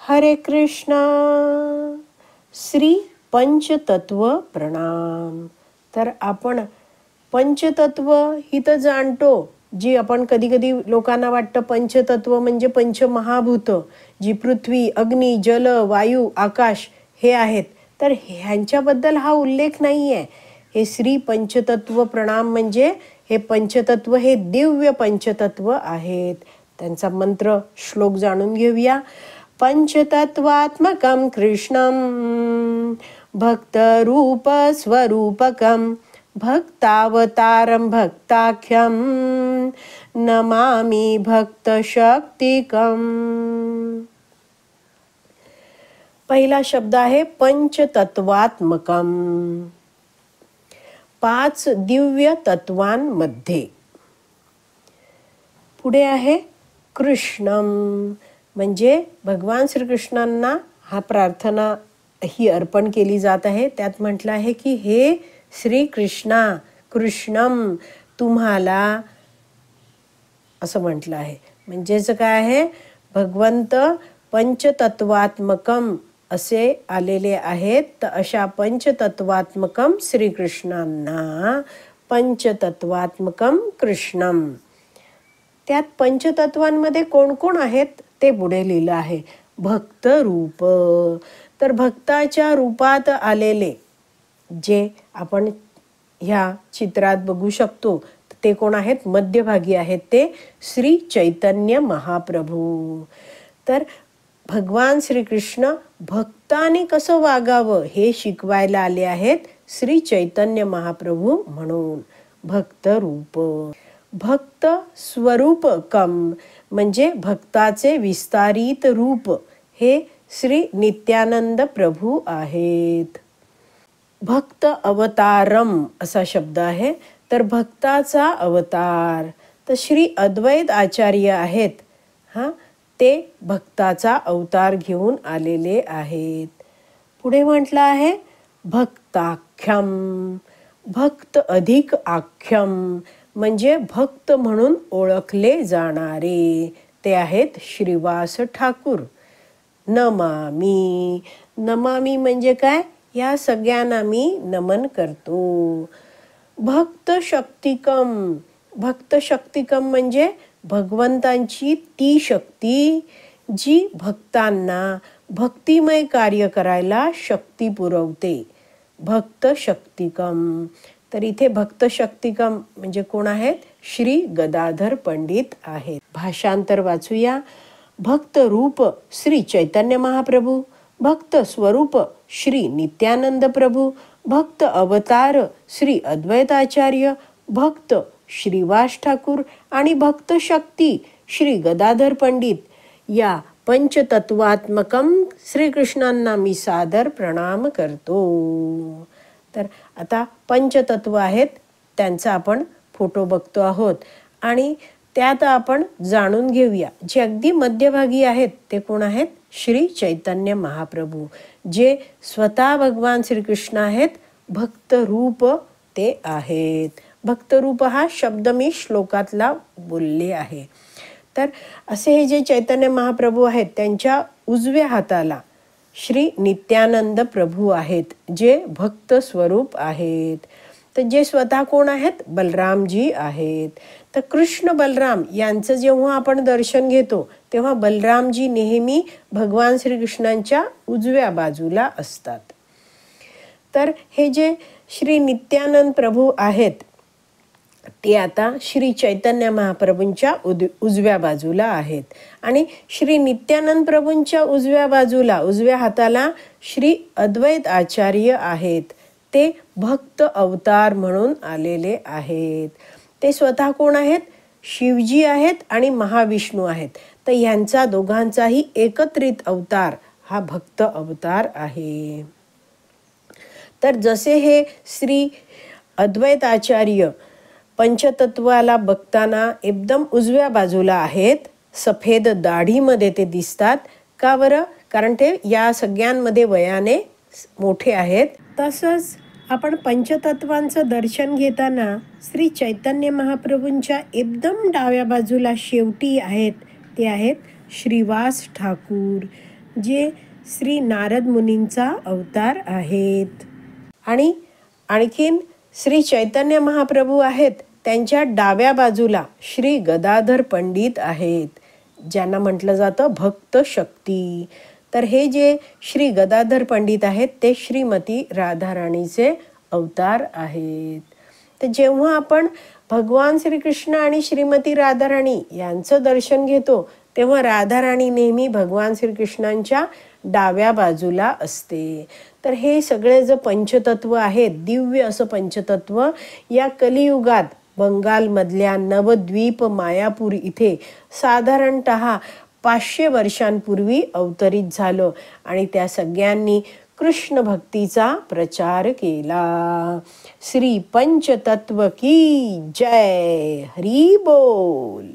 हरे कृष्णा. श्री पंचतत्व प्रणाम. तर आपण पंचतत्व ही तर जाणतो, जी आपण कधी कधी लोकांना वाटतं पंचतत्व म्हणजे पंचमहाभूत, जी पृथ्वी, अग्नी, जल, वायू, आकाश हे आहेत. तर ह्यांच्याबद्दल हा उल्लेख नाही आहे. हे श्री पंचतत्व प्रणाम म्हणजे हे पंचतत्व हे दिव्य पंचतत्व आहेत. त्यांचा मंत्र श्लोक जाणून घेऊया. पंचतत्वात्मकं कृष्णं भक्तरूप स्वरूपकं भक्तावतारं भक्ताख्यं नमामि भक्तशक्तिकं. पहिला शब्द आहे पंचतत्वात्मकं. 5 दिव्य तत्वांमध्ये. पुढे आहे कृष्णम, म्हणजे भगवान श्रीकृष्णांना हा प्रार्थना ही अर्पण केली जात आहे. त्यात म्हटलं आहे की हे श्रीकृष्णा, कृष्णम तुम्हाला, असं म्हटलं आहे. म्हणजेच काय आहे, भगवंत पंचतत्वात्मकम असे आलेले आहेत. तर अशा पंचतत्वात्मकम श्रीकृष्णांना पंचतत्वात्मकम कृष्णम. त्यात पंचतत्वांमध्ये कोण कोण आहेत ते पुढे लिहिलं आहे. भक्त रूप, तर भक्ताच्या रूपात आलेले जे आपण ह्या चित्रात बघू शकतो ते कोण आहेत, मध्यभागी आहेत ते श्री चैतन्य महाप्रभू. तर भगवान श्रीकृष्ण भक्ताने कसं वागावं हे शिकवायला आले आहेत श्री चैतन्य महाप्रभू म्हणून. भक्त रूप. भक्त स्वरूपकम म्हणजे भक्ताचे विस्तारित रूप हे श्री नित्यानंद प्रभू आहेत. भक्त अवतारम असा शब्द आहे. तर भक्ताचा अवतार तर श्री अद्वैत आचार्य आहेत. ते भक्ताचा अवतार घेऊन आलेले आहेत. पुढे म्हटलं आहे भक्ताख्यम, भक्त अधिक आख्यम म्हणजे भक्त म्हणून ओळखले जाणारे ते आहेत श्रीवास ठाकूर. नमामि, नमामि म्हणजे काय, या सगळ्यांना मी नमन करतो. भक्त शक्तिकम, भक्त शक्तिकम म्हणजे भगवंतांची ती शक्ती जी भक्तांना भक्तिमय कार्य करायला शक्ती पुरवते. भक्त शक्तिकम. तर इथे भक्त शक्तिकम म्हणजे कोण आहेत, श्री गदाधर पंडित आहेत. भाषांतर वाचूया. भक्त रूप श्री चैतन्य महाप्रभू, भक्त स्वरूप श्री नित्यानंद प्रभू, भक्त अवतार श्री अद्वैताचार्य, भक्त श्रीवास ठाकूर आणि भक्त शक्ती श्री गदाधर पंडित. या पंचतत्वात्मकम श्रीकृष्णांना मी सादर प्रणाम करतो. तर आता पंचतत्व आहेत त्यांचा आपण फोटो बघतो आहोत आणि त्यात आपण जाणून घेऊया. जे अगदी मध्यभागी आहेत ते कोण आहेत, श्री चैतन्य महाप्रभू, जे स्वतः भगवान श्रीकृष्ण आहेत. भक्त रूप ते आहेत. भक्त रूप हा शब्द मी श्लोकातला बोलले आहे. तर असे हे जे चैतन्य महाप्रभू आहेत त्यांच्या उजव्या हाताला श्री नित्यानंद प्रभू आहेत, जे भक्त स्वरूप आहेत. तर जे स्वतः कोण आहेत, बलरामजी आहेत. तर कृष्ण बलराम यांचं जेव्हा आपण दर्शन घेतो तेव्हा बलरामजी नेहमी भगवान श्रीकृष्णांच्या उजव्या बाजूला असतात. तर हे जे श्री नित्यानंद प्रभू आहेत ते आता श्री चैतन्य महाप्रभूंच्या उजव्या बाजूला आहेत. आणि श्री नित्यानंद प्रभूंच्या उजव्या बाजूला उजव्या हाताला श्री अद्वैत आचार्य आहेत. ते भक्त अवतार म्हणून आलेले आहेत. ते स्वतः कोण आहेत, शिवजी आहेत आणि महाविष्णू आहेत. तर ह्यांचा दोघांचाही एकत्रित अवतार हा भक्त अवतार आहे. तर जसे हे श्री अद्वैत आचार्य पंचतत्वाला बघताना एकदम उजव्या बाजूला आहेत, सफेद दाढीमध्ये ते दिसतात. का बरं, कारण ते या सगळ्यांमध्ये वयाने मोठे आहेत. तसंच आपण पंचतत्वांचं दर्शन घेताना श्री चैतन्य महाप्रभूंच्या एकदम डाव्या बाजूला शेवटी आहेत ते आहेत श्रीवास ठाकूर. जे श्री नारद मुनींचा अवतार आहेत. आणि आणखीन श्री चैतन्य महाप्रभू आहेत, त्यांच्या डाव्या बाजूला श्री गदाधर पंडित आहेत, ज्यांना म्हटलं जातं भक्त शक्ती. तर हे जे श्री गदाधर पंडित आहेत ते श्रीमती राधाराणीचे अवतार आहेत. तर जेव्हा आपण भगवान श्रीकृष्ण आणि श्रीमती राधाराणी यांचं दर्शन घेतो, तेव्हा राधाराणी नेहमी भगवान श्रीकृष्णांच्या डाव्या बाजूला असते. तर हे सगळे जे पंचतत्व आहेत, दिव्य असं पंचतत्व या कलियुगात बंगालमधल्या नवद्वीप मायापूर इथे साधारणतः 500 वर्षांपूर्वी अवतरित झालं आणि त्या सगळ्यांनी कृष्ण भक्तीचा प्रचार केला. श्री पंचतत्व की जय. हरी बोल.